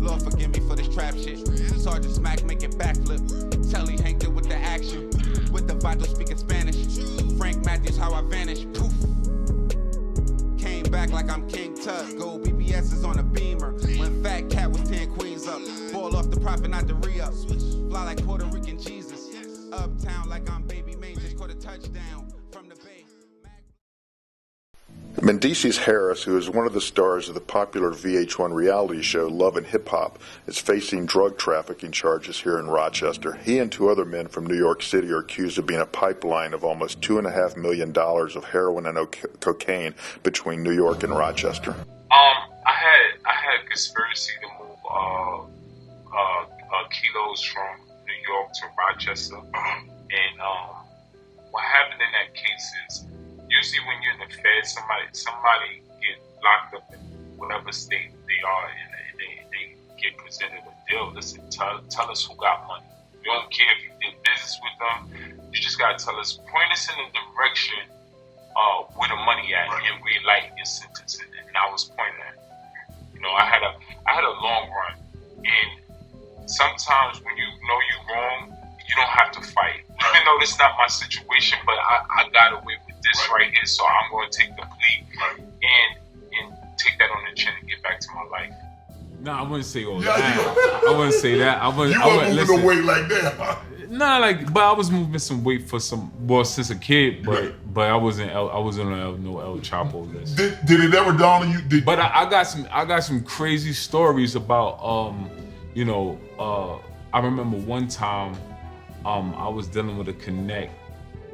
Lord forgive me for this trap shit. Sergeant Smack making backflip. Telly Hank did with the action. With the Vato speaking Spanish. Frank Matthews, how I vanish. Poof. Came back like I'm King Tut. Gold BBS is on a beamer. When Fat Cat was 10 queens up. Ball off the profit, not the re-up. Fly like Puerto Rican Jesus. Uptown like I'm Baby May. Just caught a touchdown from the bay. Mendeecees Harris, who is one of the stars of the popular VH1 reality show Love and Hip Hop, is facing drug trafficking charges here in Rochester. He and two other men from New York City are accused of being a pipeline of almost $2.5 million of heroin and cocaine between New York and Rochester. I had a conspiracy to move kilos from New York to Rochester, and what happened in that case is, usually when you're in the Fed, somebody get locked up in whatever state they are in, and they get presented a deal. Listen, tell us who got money. We don't care if you did business with them. You just gotta tell us, point us in the direction where the money at, and we light your sentence. And I was pointing at, I had a long run, and sometimes when you know you're wrong, you don't have to fight. Even though this is not my situation, but I got away with this right here, so I'm going to take the plea and take that on the chin and get back to my life. No, I wouldn't say all that. I wouldn't say that. You weren't moving no weight like that, huh? Nah, but I was moving some weight for since a kid, but I wasn't on no El Chapo list. Did it ever dawn on you? But I got some crazy stories about I remember one time I was dealing with a connect,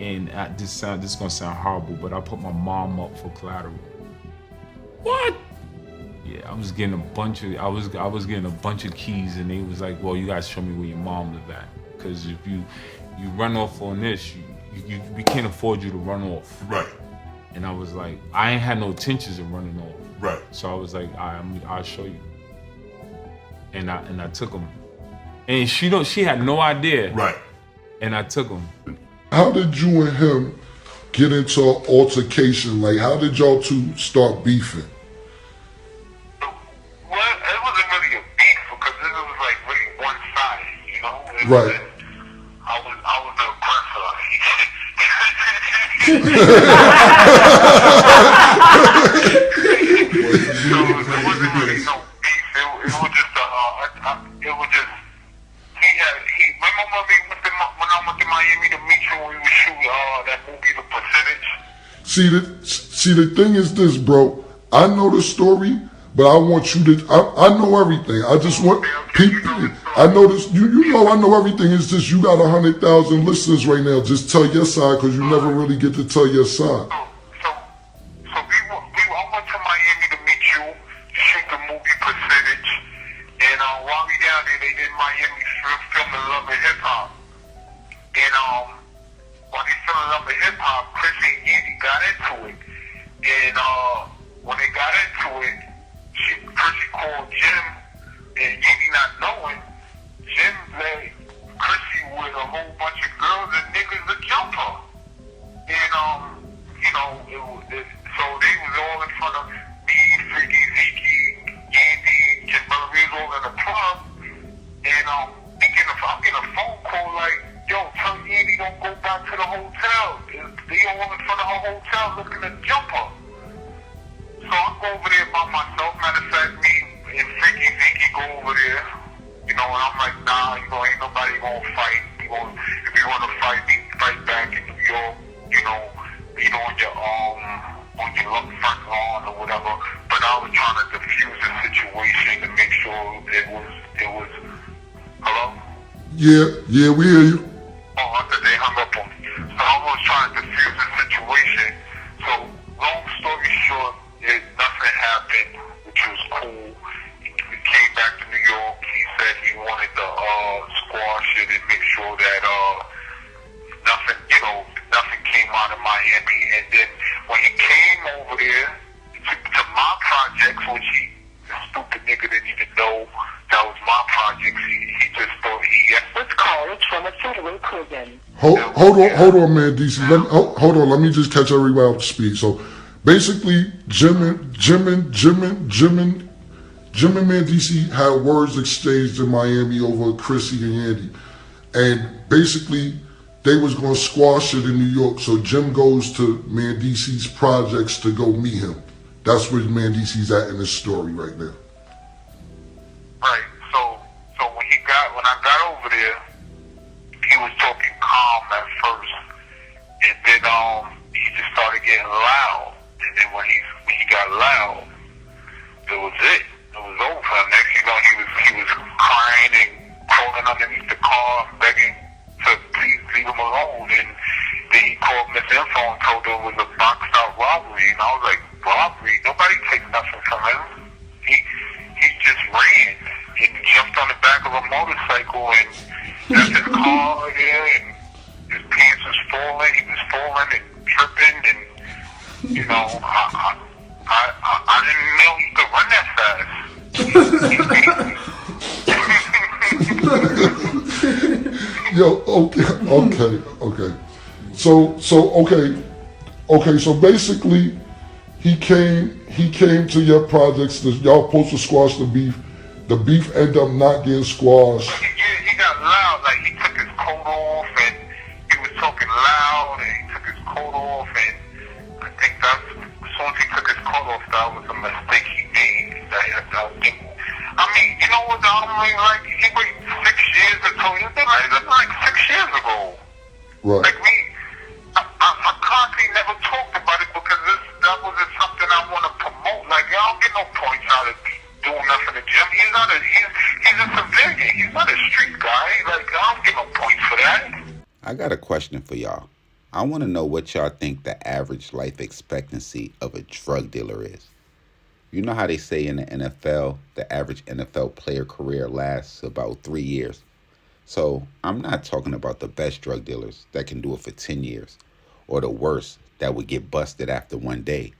and this is gonna sound horrible, but I put my mom up for collateral. What? Yeah, I was getting a bunch of keys, and they was like, well, you guys show me where your mom live at, because if you run off on this, we can't afford you to run off. Right. And I was like, I ain't had no intentions of running off. Right. So I was like, I'll show you. And I took him, and she had no idea. Right. And I took him. How did you and him get into an altercation? Like, how did y'all two start beefing? Well, it wasn't really a beef because it was like really one-sided, Right. I was the aggressor. So it wasn't really no beef. It was just remember when I went to Miami to meet you when we were shooting that movie, The Percentage? See, the thing is this, bro. I know the story, but I want you to. I know everything. I just want people. I know this. You know I know everything. It's just you got 100,000 listeners right now. Just tell your side, because you never really get to tell your side. So I went to Miami to meet you, to shoot the movie Percentage, and while we down there, they did Miami filming Love and Hip Hop. And while they filming Love and Hip Hop, Chris and Yeezy got into it. And when they got into it, Chrissy called Jim, and Yeezy not knowing, Jim led Chrissy with a whole bunch of girls and niggas to jump her. And so they was all in front of me, Freaky, Zeke, Yeezy, Jim Miller, we was all in the club. And I'm getting a phone call like, yo, tell Yeezy don't go back to the hotel. They all in front of her hotel looking to jump her. So I go over there by myself. Matter of fact, me and Freaky Zeke go over there. And I'm like, nah, ain't nobody gonna fight. If you wanna fight, we fight back in New York. On your front lawn or whatever. But I was trying to defuse the situation to make sure it was. Hello? Yeah, we hear you. Oh, I thought they hung up on me. So I was trying to defuse the situation. So long story short, nothing happened, which was cool. We came back to New York. He said he wanted to squash it and make sure that nothing came out of Miami. And then when he came over there to my projects, which the stupid nigga didn't even know that was my projects, he just thought This call is from a federal prison. Hold on, man, DC. Hold on. Let me just catch everybody up to speed. So basically, Jim and Jim and Mendeecees had words exchanged in Miami over Chrissy and Yandy. And basically, they was going to squash it in New York, so Jim goes to Mendeecees' projects to go meet him. That's where Mendeecees at in this story right now. Right. So when I got over there, he was talking calm at first, and then he just started getting loud. And then when he got loud, it was it. It was over. Next you know, he was crying and crawling underneath the car, begging to please leave him alone. And then he called Miss Info and told her it was a boxed out robbery. And I was like, robbery? Nobody takes nothing from him. He just ran and jumped on the back of a motorcycle and left his car there, and his pants was falling. He was falling and tripping, and you know, I didn't know he could run that fast. Yo, okay. So basically, he came to your projects. Y'all supposed to squash the beef. The beef ended up not getting squashed. He got loud. Like he took his coat off and he was talking loud, and he took his coat off, and I think as soon as he took his coat off, that was a mistake he made. I mean, you know what? Like he waited 6 years ago. Like 6 years ago. Right. Like I constantly never talked about it because that wasn't something I want to promote. Like I don't get no points out of doing nothing to Jim. He's a civilian. He's not a street guy. Like I don't get no points for that. I got a question for y'all. I want to know what y'all think the average life expectancy of a drug dealer is. You know how they say in the NFL, the average NFL player career lasts about 3 years. So I'm not talking about the best drug dealers that can do it for 10 years or the worst that would get busted after 1 day,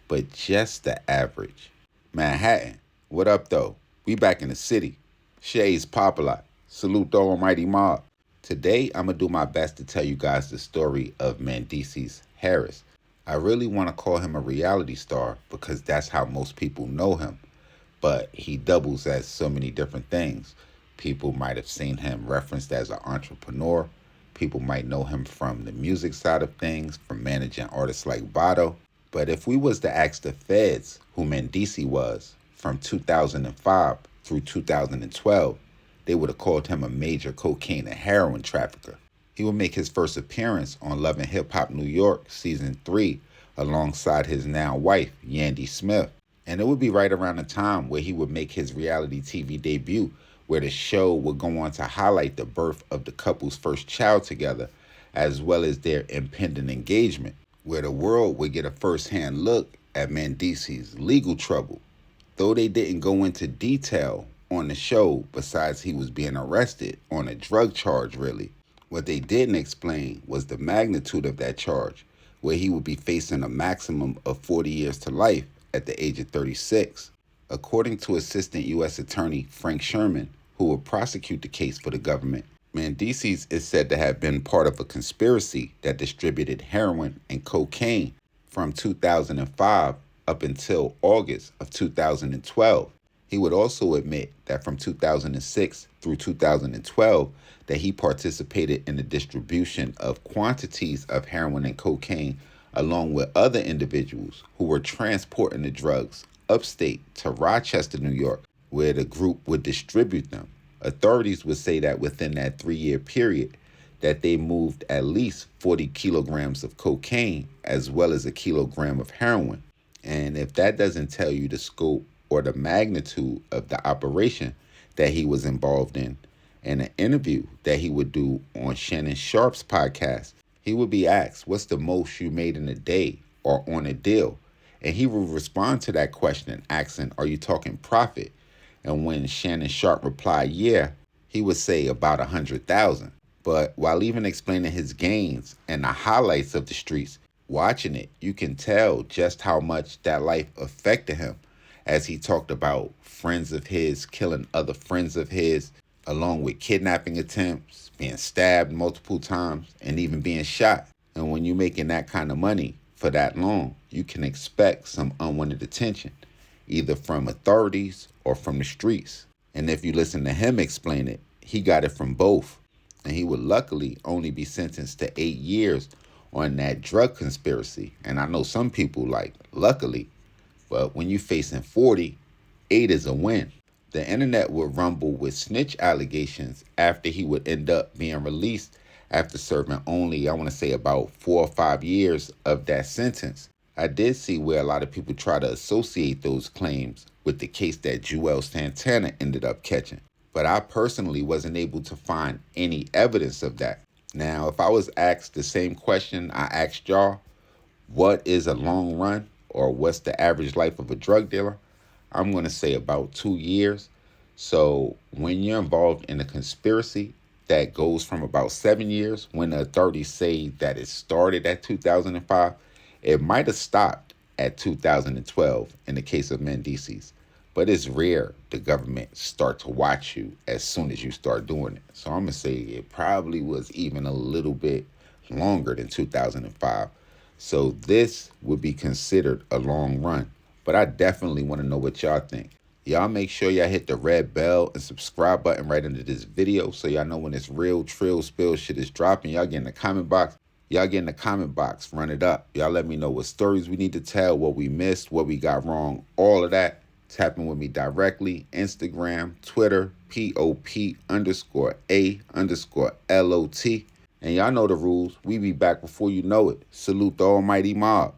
but just the average. Manhattan, what up though? We back in the city. Shay's Popalot. Salute the almighty mob. Today, I'm going to do my best to tell you guys the story of Mendeecees Harris. I really want to call him a reality star because that's how most people know him. But he doubles as so many different things. People might have seen him referenced as an entrepreneur. People might know him from the music side of things, from managing artists like Bado. But if we was to ask the feds who Mendeecees was from 2005 through 2012, they would have called him a major cocaine and heroin trafficker. He would make his first appearance on Love and Hip Hop New York Season 3 alongside his now wife, Yandy Smith. And it would be right around the time where he would make his reality TV debut, where the show would go on to highlight the birth of the couple's first child together, as well as their impending engagement, where the world would get a first-hand look at Mendeecees' legal trouble. Though they didn't go into detail on the show, besides he was being arrested on a drug charge, really. What they didn't explain was the magnitude of that charge, where he would be facing a maximum of 40 years to life at the age of 36. According to Assistant U.S. Attorney Frank Sherman, who will prosecute the case for the government, Mendeecees is said to have been part of a conspiracy that distributed heroin and cocaine from 2005 up until August of 2012. He would also admit that from 2006 through 2012 that he participated in the distribution of quantities of heroin and cocaine along with other individuals who were transporting the drugs upstate to Rochester, New York, where the group would distribute them. Authorities would say that within that 3-year period that they moved at least 40 kilograms of cocaine as well as a kilogram of heroin. And if that doesn't tell you the scope or the magnitude of the operation that he was involved in an interview that he would do on Shannon Sharp's podcast, he would be asked, what's the most you made in a day or on a deal? And he would respond to that question asking, are you talking profit? And when Shannon Sharp replied, yeah, he would say about 100,000. But while even explaining his gains and the highlights of the streets, watching it, you can tell just how much that life affected him, as he talked about friends of his killing other friends of his, along with kidnapping attempts, being stabbed multiple times, and even being shot. And when you're making that kind of money for that long, you can expect some unwanted attention. either from authorities or from the streets. And if you listen to him explain it, he got it from both. And he would luckily only be sentenced to 8 years on that drug conspiracy. And I know some people like, luckily, but when you're facing 40, 8 is a win. The internet would rumble with snitch allegations after he would end up being released after serving only, I want to say, about 4 or 5 years of that sentence. I did see where a lot of people try to associate those claims with the case that Joel Santana ended up catching. But I personally wasn't able to find any evidence of that. Now, if I was asked the same question I asked y'all, what is a long run or what's the average life of a drug dealer? I'm going to say about 2 years. So when you're involved in a conspiracy that goes from about 7 years, when the authorities say that it started at 2005, it might have stopped at 2012 in the case of Mendeecees. But it's rare the government start to watch you as soon as you start doing it. So I'm going to say it probably was even a little bit longer than 2005. So this would be considered a long run. But I definitely want to know what y'all think. Y'all make sure y'all hit the red bell and subscribe button right under this video so y'all know when this real trill spill shit is dropping. Y'all get in the comment box. Y'all get in the comment box. Run it up. Y'all let me know what stories we need to tell, what we missed, what we got wrong, all of that. Tapping with me directly, Instagram, Twitter, POP_A_LOT. And y'all know the rules. We be back before you know it. Salute the almighty mob.